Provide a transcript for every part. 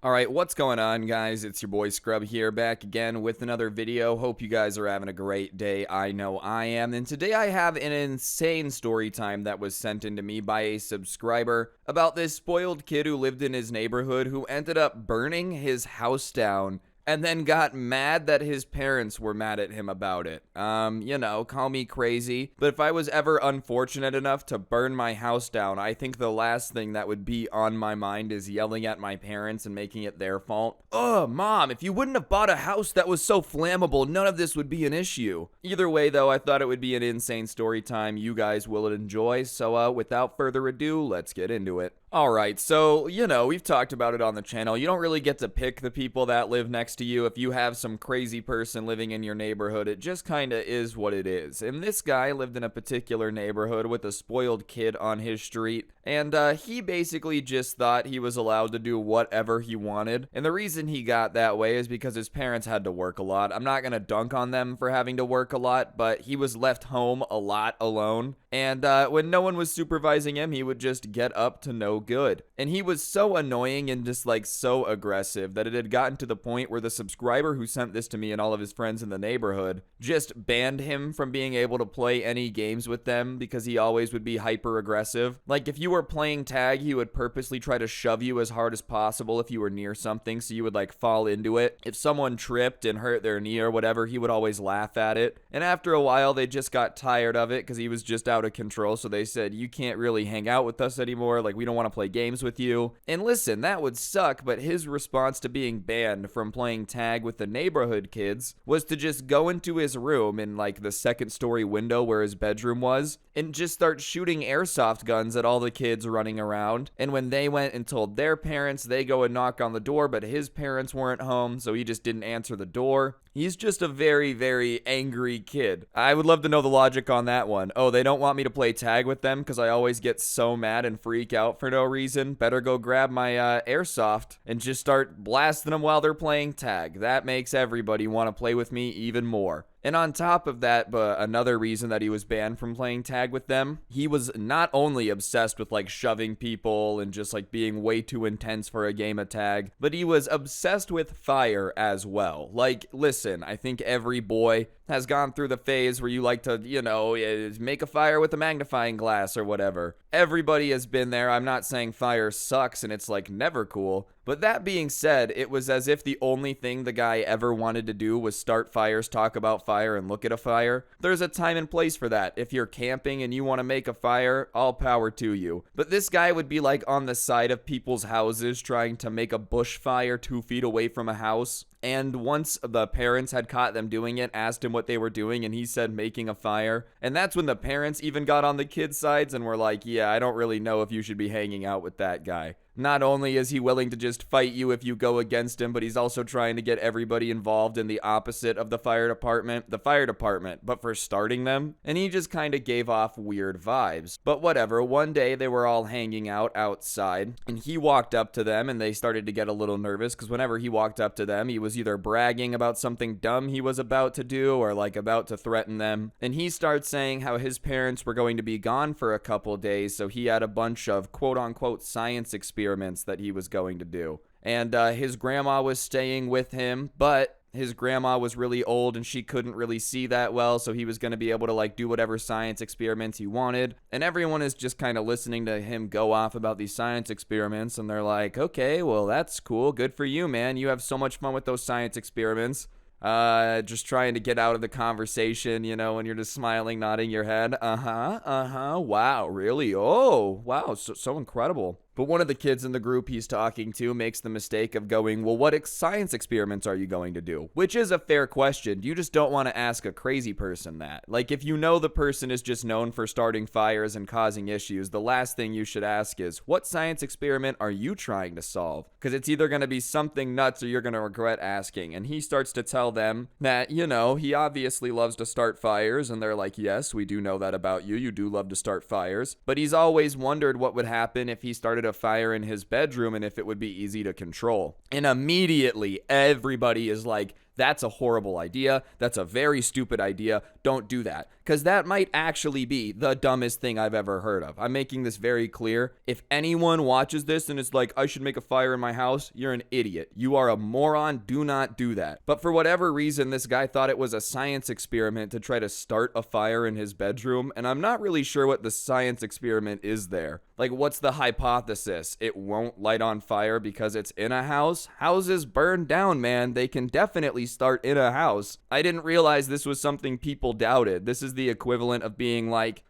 Alright, what's going on, guys? It's your boy Scrub here, back again with another video. Hope you guys are having a great day. I know I am. And today I have an insane story time that was sent in to me by a subscriber about this spoiled kid who lived in his neighborhood who ended up burning his house down and then got mad that his parents were mad at him about it. Call me crazy, but if I was ever unfortunate enough to burn my house down, I think the last thing that would be on my mind is yelling at my parents and making it their fault. Mom, if you wouldn't have bought a house that was so flammable, none of this would be an issue. Either way, though, I thought it would be an insane story time you guys will enjoy, so without further ado, let's get into it. Alright, so, we've talked about it on the channel. You don't really get to pick the people that live next to you. If you have some crazy person living in your neighborhood, it just kinda is what it is. And this guy lived in a particular neighborhood with a spoiled kid on his street, and he basically just thought he was allowed to do whatever he wanted. And the reason he got that way is because his parents had to work a lot. I'm not gonna dunk on them for having to work a lot, but he was left home a lot alone. And when no one was supervising him, he would just get up to no good. And he was so annoying and just so aggressive that it had gotten to the point where the subscriber who sent this to me and all of his friends in the neighborhood just banned him from being able to play any games with them because he always would be hyper aggressive. Like if you were playing tag, he would purposely try to shove you as hard as possible if you were near something, so you would fall into it. If someone tripped and hurt their knee or whatever, he would always laugh at it. And after a while, they just got tired of it because he was just out of control, so they said, you can't really hang out with us anymore, we don't want to play games with you. And listen, that would suck, but his response to being banned from playing tag with the neighborhood kids was to just go into his room in the second story window where his bedroom was and just start shooting airsoft guns at all the kids running around. And when they went and told their parents, they go and knock on the door, but his parents weren't home, so he just didn't answer the door. He's just a very, very angry kid. I would love to know the logic on that one. Oh, they don't want me to play tag with them because I always get so mad and freak out for no reason. Better go grab my airsoft and just start blasting them while they're playing tag. That makes everybody want to play with me even more. And on top of that, but another reason that he was banned from playing tag with them, he was not only obsessed with shoving people and just being way too intense for a game of tag, but he was obsessed with fire as well. Listen, I think every boy has gone through the phase where you like to, make a fire with a magnifying glass or whatever. Everybody has been there. I'm not saying fire sucks and it's never cool. But that being said, it was as if the only thing the guy ever wanted to do was start fires, talk about fire, and look at a fire. There's a time and place for that. If you're camping and you want to make a fire, all power to you. But this guy would be on the side of people's houses trying to make a bush fire 2 feet away from a house. And once the parents had caught them doing it, asked him what they were doing, and he said making a fire. And that's when the parents even got on the kids' sides and were like, yeah, I don't really know if you should be hanging out with that guy. Not only is he willing to just fight you if you go against him, but he's also trying to get everybody involved in the opposite of the fire department, but for starting them. And he just kind of gave off weird vibes. But whatever, one day they were all hanging out outside, and he walked up to them, and they started to get a little nervous, because whenever he walked up to them, he was either bragging about something dumb he was about to do, or about to threaten them. And he starts saying how his parents were going to be gone for a couple days, so he had a bunch of quote-unquote science experiments that he was going to do. And his grandma was staying with him, but his grandma was really old and she couldn't really see that well, so he was going to be able to do whatever science experiments he wanted. And everyone is just kind of listening to him go off about these science experiments, and they're like, okay, well, that's cool. Good for you, man. You have so much fun with those science experiments. Just trying to get out of the conversation, when you're just smiling, nodding your head. Wow, really? Oh, wow, so incredible. But one of the kids in the group he's talking to makes the mistake of going, well, what science experiments are you going to do? Which is a fair question. You just don't want to ask a crazy person that. If you know the person is just known for starting fires and causing issues, the last thing you should ask is, what science experiment are you trying to solve? Because it's either going to be something nuts or you're going to regret asking. And he starts to tell them that, he obviously loves to start fires. And they're like, yes, we do know that about you. You do love to start fires. But he's always wondered what would happen if he started a fire in his bedroom and if it would be easy to control. And immediately everybody is like, That's a horrible idea. That's a very stupid idea. Don't do that. Because that might actually be the dumbest thing I've ever heard of. I'm making this very clear. If anyone watches this and is like, I should make a fire in my house, you're an idiot. You are a moron. Do not do that. But for whatever reason, this guy thought it was a science experiment to try to start a fire in his bedroom. And I'm not really sure what the science experiment is there. Like, what's the hypothesis? It won't light on fire because it's in a house? Houses burn down, man. They can definitely start in a house. I didn't realize this was something people doubted. This is the equivalent of being like,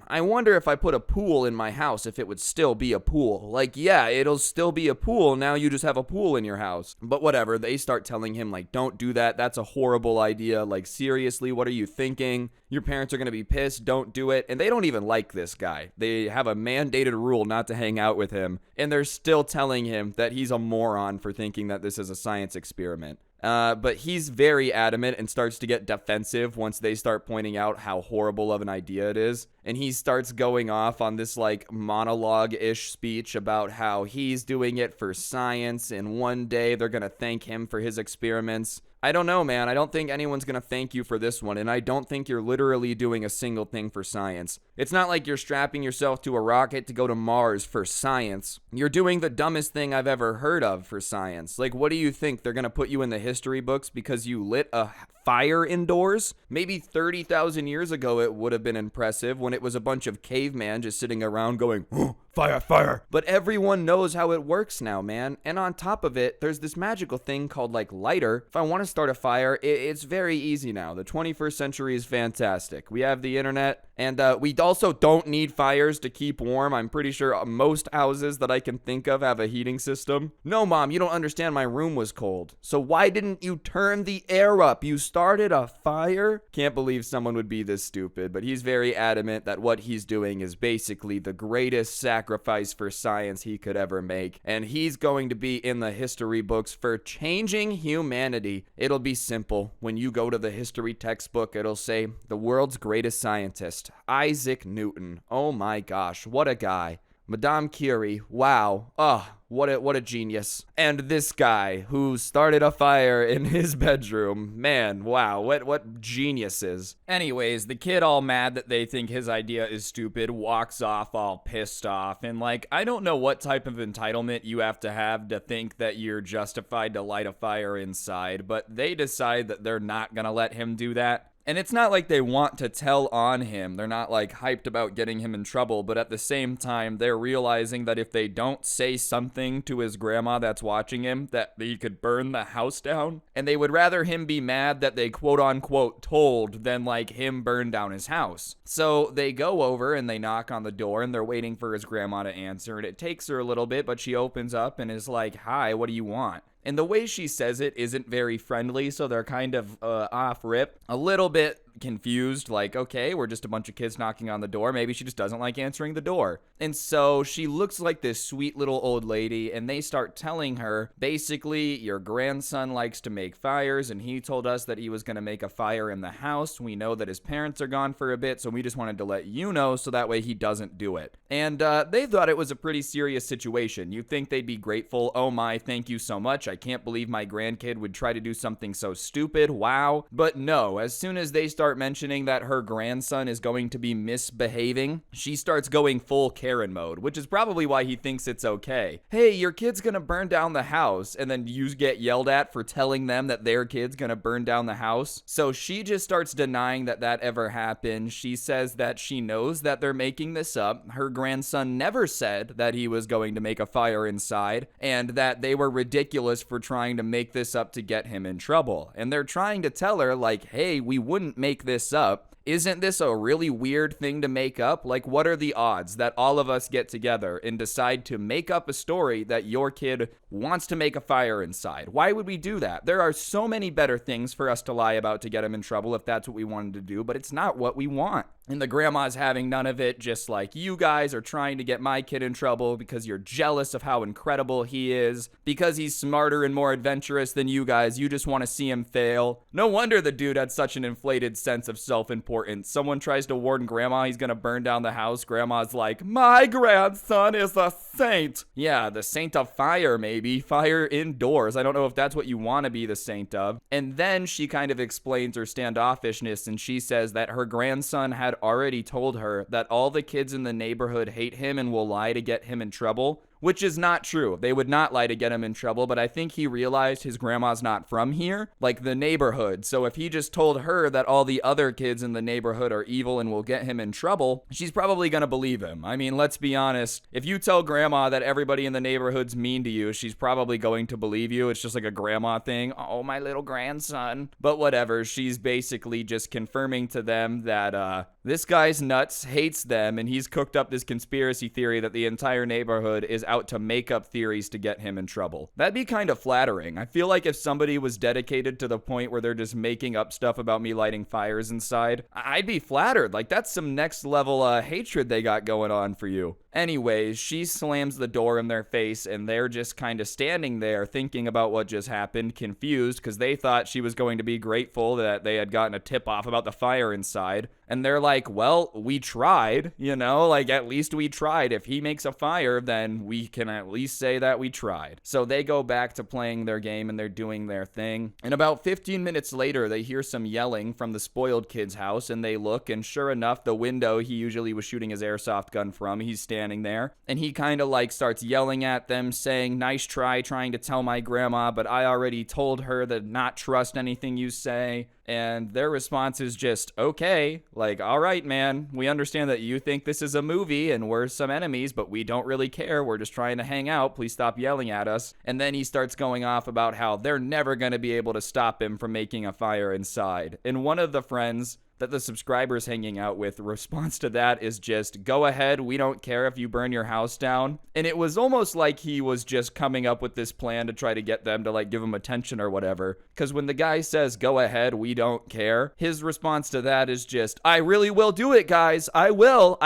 I wonder if I put a pool in my house if it would still be a pool. Like, yeah, it'll still be a pool. Now you just have a pool in your house. But whatever, they start telling him, like, don't do that. That's a horrible idea. Like, seriously, what are you thinking? Your parents are going to be pissed. Don't do it. And they don't even like this guy. They have a mandated rule not to hang out with him. And they're still telling him that he's a moron for thinking that this is a science experiment. But he's very adamant and starts to get defensive once they start pointing out how horrible of an idea it is. And he starts going off on this like monologue-ish speech about how he's doing it for science and one day they're gonna thank him for his experiments. I don't know, man. I don't think anyone's gonna thank you for this one, and I don't think you're literally doing a single thing for science. It's not like you're strapping yourself to a rocket to go to Mars for science. You're doing the dumbest thing I've ever heard of for science. Like, what do you think? They're gonna put you in the history books because you lit a fire indoors? Maybe 30,000 years ago it would have been impressive when it was a bunch of cavemen just sitting around going, oh, fire, fire. But everyone knows how it works now, man. And on top of it, there's this magical thing called like lighter. If I want to start a fire, it's very easy now. The 21st century is fantastic. We have the internet, and we also don't need fires to keep warm. I'm pretty sure most houses that I can think of have a heating system. No, Mom, you don't understand. My room was cold. So why didn't you turn the air up? You started a fire? Can't believe someone would be this stupid, but he's very adamant that what he's doing is basically the greatest sacrifice for science he could ever make, and he's going to be in the history books for changing humanity. It'll be simple. When you go to the history textbook, it'll say, the world's greatest scientist, Isaac Newton. Oh my gosh, what a guy. Madame Curie, wow. What a genius. And this guy who started a fire in his bedroom, man, wow, what geniuses. Anyways, the kid all mad that they think his idea is stupid walks off all pissed off, and like, I don't know what type of entitlement you have to think that you're justified to light a fire inside, but they decide that they're not gonna let him do that. And it's not like they want to tell on him. They're not like hyped about getting him in trouble, but at the same time, they're realizing that if they don't say something to his grandma that's watching him, that he could burn the house down. And they would rather him be mad that they quote unquote told than like him burn down his house. So they go over and they knock on the door and they're waiting for his grandma to answer. And it takes her a little bit, but she opens up and is like, hi, what do you want? And the way she says it isn't very friendly, so they're kind of off rip, a little bit confused, like, okay, we're just a bunch of kids knocking on the door. Maybe she just doesn't like answering the door. And so she looks like this sweet little old lady, and they start telling her, basically, your grandson likes to make fires, and he told us that he was going to make a fire in the house. We know that his parents are gone for a bit, so we just wanted to let you know so that way he doesn't do it. And they thought it was a pretty serious situation. You'd think they'd be grateful. Oh my, thank you so much. I can't believe my grandkid would try to do something so stupid. Wow. But no, as soon as they start mentioning that her grandson is going to be misbehaving, she starts going full Karen mode, which is probably why he thinks it's okay. Hey, your kid's gonna burn down the house, and then you get yelled at for telling them that their kid's gonna burn down the house. So she just starts denying that that ever happened. She says that she knows that they're making this up. Her grandson never said that he was going to make a fire inside, and that they were ridiculous for trying to make this up to get him in trouble. And they're trying to tell her, like, hey, we wouldn't make this up. Isn't this a really weird thing to make up? Like, what are the odds that all of us get together and decide to make up a story that your kid wants to make a fire inside? Why would we do that? There are so many better things for us to lie about to get him in trouble if that's what we wanted to do, but it's not what we want. And the grandma's having none of it, just like, you guys are trying to get my kid in trouble because you're jealous of how incredible he is, because he's smarter and more adventurous than you guys. You just want to see him fail. No wonder the dude had such an inflated sense of self-importance. Someone tries to warn grandma he's gonna burn down the house. Grandma's like, my grandson is a saint. Yeah, the saint of fire, maybe. Fire indoors. I don't know if that's what you want to be the saint of. And then she kind of explains her standoffishness, and she says that her grandson had already told her that all the kids in the neighborhood hate him and will lie to get him in trouble. Which is not true. They would not lie to get him in trouble, but I think he realized his grandma's not from here, like the neighborhood. So if he just told her that all the other kids in the neighborhood are evil and will get him in trouble, she's probably gonna believe him. I mean, let's be honest. If you tell grandma that everybody in the neighborhood's mean to you, she's probably going to believe you. It's just like a grandma thing. Oh, my little grandson. But whatever. She's basically just confirming to them that this guy's nuts, hates them, and he's cooked up this conspiracy theory that the entire neighborhood is out to make up theories to get him in trouble. That'd be kind of flattering. I feel like if somebody was dedicated to the point where they're just making up stuff about me lighting fires inside, I'd be flattered. Like, that's some next level hatred they got going on for you. Anyways, she slams the door in their face, and they're just kind of standing there thinking about what just happened, confused, because they thought she was going to be grateful that they had gotten a tip off about the fire inside. And they're like, well, we tried, you know, like, at least we tried. If he makes a fire, then we can at least say that we tried. So they go back to playing their game, and they're doing their thing. And about 15 minutes later, they hear some yelling from the spoiled kid's house, and they look, and sure enough, the window he usually was shooting his airsoft gun from, he's standing there, and he kind of like starts yelling at them, saying, nice try trying to tell my grandma, but I already told her to not trust anything you say. And their response is just, okay, like, all right, man, we understand that you think this is a movie and we're some enemies, but we don't really care. We're just trying to hang out. Please stop yelling at us. And then he starts going off about how they're never going to be able to stop him from making a fire inside. And one of the friends that the subscribers hanging out with, the response to that is just, go ahead, we don't care if you burn your house down. And it was almost like he was just coming up with this plan to try to get them to like give him attention or whatever. Because when the guy says, go ahead, we don't care, his response to that is just, I really will do it, guys. I will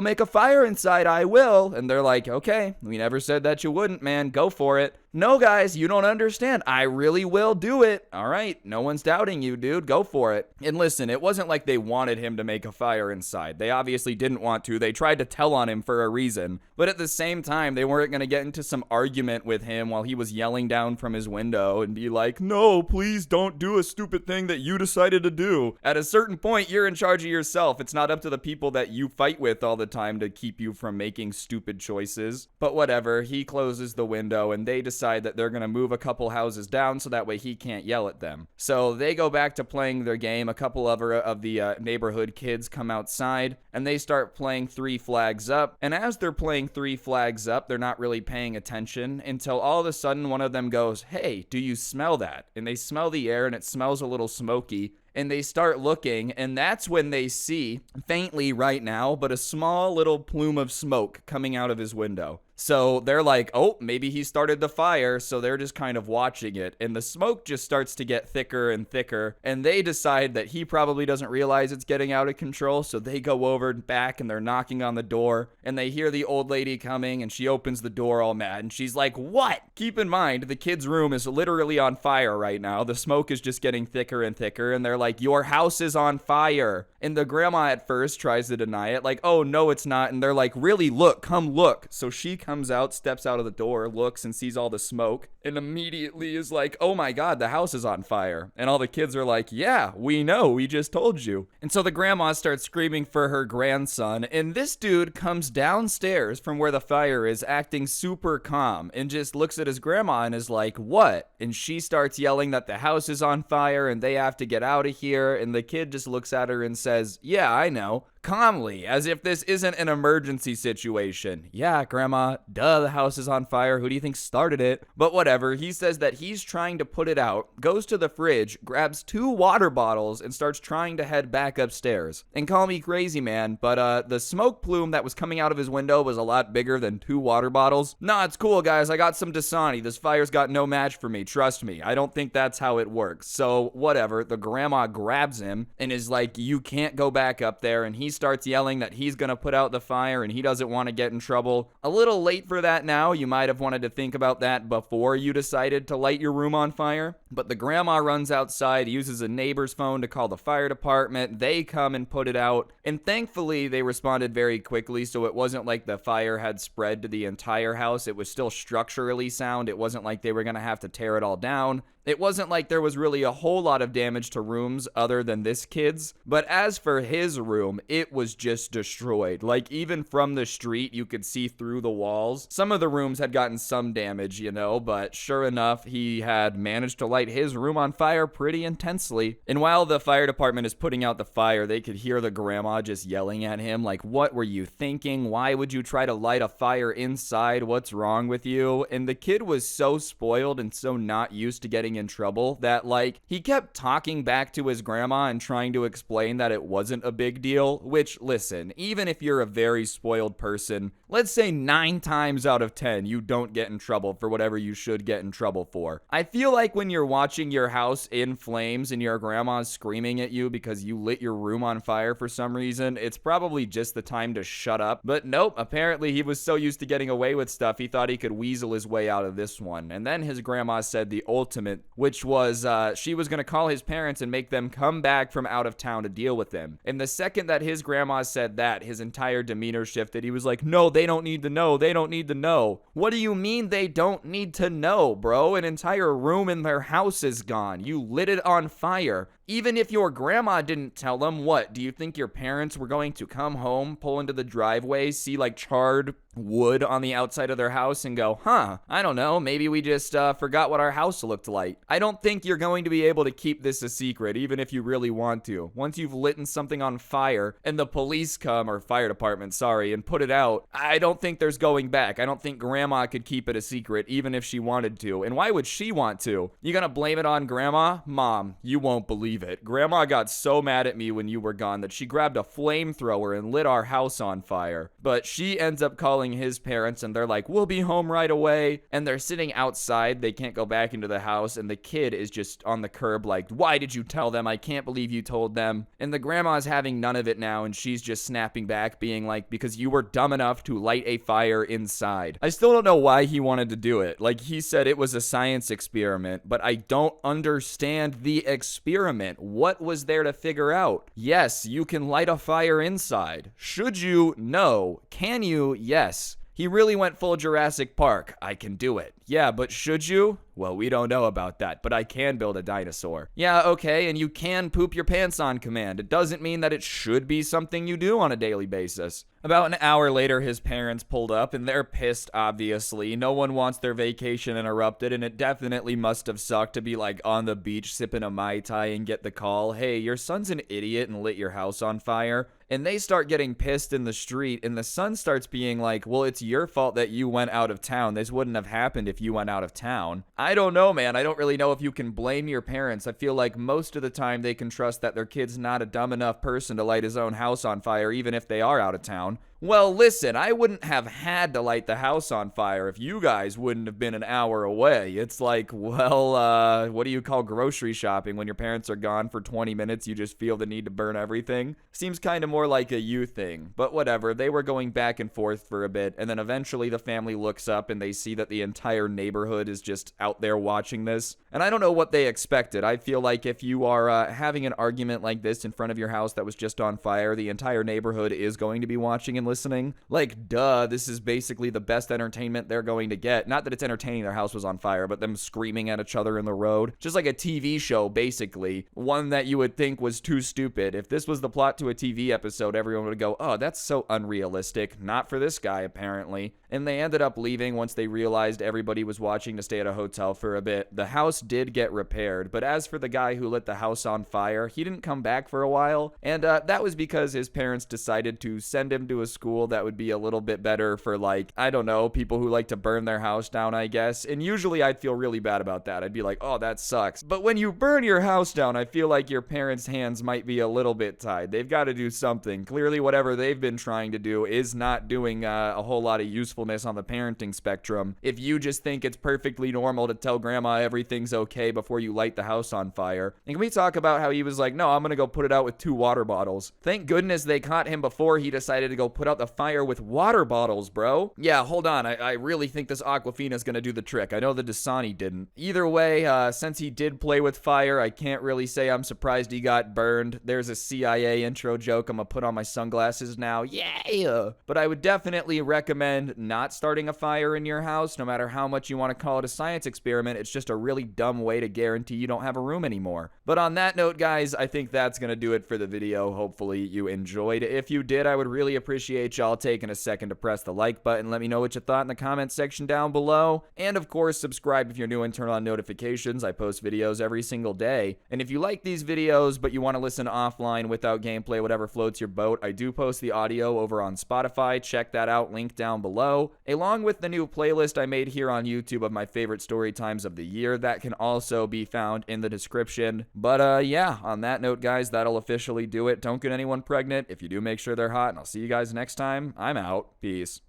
make a fire inside. I will. And they're like, okay, we never said that you wouldn't, man. Go for it. No, guys, you don't understand. I really will do it. All right, no one's doubting you, dude. Go for it. And listen, it wasn't like they wanted him to make a fire inside. They obviously didn't want to. They tried to tell on him for a reason. But at the same time, they weren't going to get into some argument with him while he was yelling down from his window and be like, no, please don't do a stupid thing that you decided to do. At a certain point, you're in charge of yourself. It's not up to the people that you fight with all the time to keep you from making stupid choices. But whatever, he closes the window and they decide that they're going to move a couple houses down so that way he can't yell at them. So they go back to playing their game. A couple of the neighborhood kids come outside and they start playing Three Flags Up. And as they're playing Three Flags Up, they're not really paying attention until all of a sudden one of them goes, hey, do you smell that? And they smell the air and it smells a little smoky. And they start looking, and that's when they see, faintly right now, but a small little plume of smoke coming out of his window. So they're like, oh, maybe he started the fire, so they're just kind of watching it. And the smoke just starts to get thicker and thicker, and they decide that he probably doesn't realize it's getting out of control, so they go over and back, and they're knocking on the door, and they hear the old lady coming, and she opens the door all mad, and she's like, what? Keep in mind, the kid's room is literally on fire right now. The smoke is just getting thicker and thicker, and they're like, your house is on fire. And the grandma at first tries to deny it, like, oh, no, it's not. And they're like, really, look, come look. So she comes out, steps out of the door, looks and sees all the smoke, and immediately is like, oh my God, the house is on fire. And all the kids are like, yeah, we know, we just told you. And so the grandma starts screaming for her grandson, and this dude comes downstairs from where the fire is, acting super calm, and just looks at his grandma and is like, what? And she starts yelling that the house is on fire and they have to get out of here, and the kid just looks at her and says, yeah, I know. calmly, as if this isn't an emergency situation. Yeah, Grandma, duh, the house is on fire. Who do you think started it? But whatever, he says that he's trying to put it out, goes to the fridge, grabs 2 water bottles, and starts trying to head back upstairs. And call me crazy, man, but the smoke plume that was coming out of his window was a lot bigger than 2 water bottles. Nah, it's cool, guys. I got some Dasani. This fire's got no match for me. Trust me. I don't think that's how it works. So, whatever. The grandma grabs him and is like, you can't go back up there. And he starts yelling that he's gonna put out the fire and he doesn't want to get in trouble. A little late for that now. You might have wanted to think about that before you decided to light your room on fire. But the grandma runs outside, uses a neighbor's phone to call the fire department. They come and put it out. And thankfully, they responded very quickly, so it wasn't like the fire had spread to the entire house. It was still structurally sound. It wasn't like they were going to have to tear it all down. It wasn't like there was really a whole lot of damage to rooms other than this kid's. But as for his room, it was just destroyed. Like, even from the street, you could see through the walls. Some of the rooms had gotten some damage, but sure enough, he had managed to light his room on fire pretty intensely. And while the fire department is putting out the fire, they could hear the grandma just yelling at him, like, what were you thinking? Why would you try to light a fire inside? What's wrong with you? And the kid was so spoiled and so not used to getting in trouble that, like, he kept talking back to his grandma and trying to explain that it wasn't a big deal, which, listen, even if you're a very spoiled person, let's say 9 times out of 10 you don't get in trouble for whatever you should get in trouble for. I feel like when you're watching your house in flames and your grandma's screaming at you because you lit your room on fire for some reason, it's probably just the time to shut up. But nope, apparently he was so used to getting away with stuff, he thought he could weasel his way out of this one. And then his grandma said the ultimate, which was she was going to call his parents and make them come back from out of town to deal with him. And the second that his grandma said that, his entire demeanor shifted. He was like, no, they don't need to know. They don't need to know. What do you mean they don't need to know, bro? An entire room in their house is gone. You lit it on fire. Even if your grandma didn't tell them, what, do you think your parents were going to come home, pull into the driveway, see like charred wood on the outside of their house and go, I don't know, maybe we just forgot what our house looked like? I don't think you're going to be able to keep this a secret, even if you really want to. Once you've lit something on fire and the police come, or fire department, sorry, and put it out, I don't think there's going back. I don't think grandma could keep it a secret, even if she wanted to. And why would she want to? You gonna blame it on grandma? Mom, you won't believe it. Grandma got so mad at me when you were gone that she grabbed a flamethrower and lit our house on fire. But she ends up calling his parents and they're like, we'll be home right away. And they're sitting outside. They can't go back into the house. And the kid is just on the curb like, why did you tell them? I can't believe you told them. And the grandma's having none of it now. And she's just snapping back being like, because you were dumb enough to light a fire inside. I still don't know why he wanted to do it. Like, he said it was a science experiment, but I don't understand the experiment. What was there to figure out? Yes, you can light a fire inside. Should you? No. Can you? Yes. He really went full Jurassic Park. I can do it. Yeah, but should you? Well, we don't know about that, but I can build a dinosaur. Yeah, okay, and you can poop your pants on command. It doesn't mean that it should be something you do on a daily basis. About an hour later, his parents pulled up, and they're pissed, obviously. No one wants their vacation interrupted, and it definitely must have sucked to be, like, on the beach sipping a Mai Tai and get the call, hey, your son's an idiot and lit your house on fire. And they start getting pissed in the street, and the son starts being like, well, it's your fault that you went out of town. This wouldn't have happened if you went out of town. I don't know, man. I don't really know if you can blame your parents. I feel like most of the time they can trust that their kid's not a dumb enough person to light his own house on fire, even if they are out of town. Well, listen, I wouldn't have had to light the house on fire if you guys wouldn't have been an hour away. It's like, well, what do you call grocery shopping when your parents are gone for 20 minutes? You just feel the need to burn everything? Seems kind of more like a you thing. But whatever, they were going back and forth for a bit, and then eventually the family looks up and they see that the entire neighborhood is just out there watching this. And I don't know what they expected. I feel like if you are having an argument like this in front of your house that was just on fire, the entire neighborhood is going to be watching and listening listening. Like, duh, this is basically the best entertainment they're going to get. Not that it's entertaining their house was on fire, but them screaming at each other in the road. Just like a TV show, basically. One that you would think was too stupid. If this was the plot to a TV episode, everyone would go, oh, that's so unrealistic. Not for this guy, apparently. And they ended up leaving once they realized everybody was watching to stay at a hotel for a bit. The house did get repaired, but as for the guy who lit the house on fire, he didn't come back for a while, and that was because his parents decided to send him to a school that would be a little bit better for, like, I don't know, people who like to burn their house down, I guess. And usually I'd feel really bad about that. I'd be like, oh, that sucks. But when you burn your house down, I feel like your parents' hands might be a little bit tied. They've got to do something. Clearly, whatever they've been trying to do is not doing a whole lot of usefulness on the parenting spectrum. If you just think it's perfectly normal to tell grandma everything's okay before you light the house on fire. And can we talk about how he was like, no, I'm gonna go put it out with 2 water bottles. Thank goodness they caught him before he decided to go put out the fire with water bottles, bro. Yeah, hold on. I really think this Aquafina's gonna do the trick. I know the Dasani didn't. Either way, since he did play with fire, I can't really say I'm surprised he got burned. There's a CIA intro joke. I'm gonna put on my sunglasses now. Yeah! But I would definitely recommend not starting a fire in your house, no matter how much you want to call it a science experiment. It's just a really dumb way to guarantee you don't have a room anymore. But on that note, guys, I think that's gonna do it for the video. Hopefully you enjoyed. If you did, I would really appreciate y'all taking a second to press the like button. Let me know what you thought in the comments section down below. And of course, subscribe if you're new and turn on notifications. I post videos every single day. And if you like these videos, but you want to listen offline without gameplay, whatever floats your boat, I do post the audio over on Spotify. Check that out, link down below. Along with the new playlist I made here on YouTube of my favorite story times of the year, that can also be found in the description. But yeah, on that note, guys, that'll officially do it. Don't get anyone pregnant. If you do, make sure they're hot, and I'll see you guys next time. I'm out. Peace.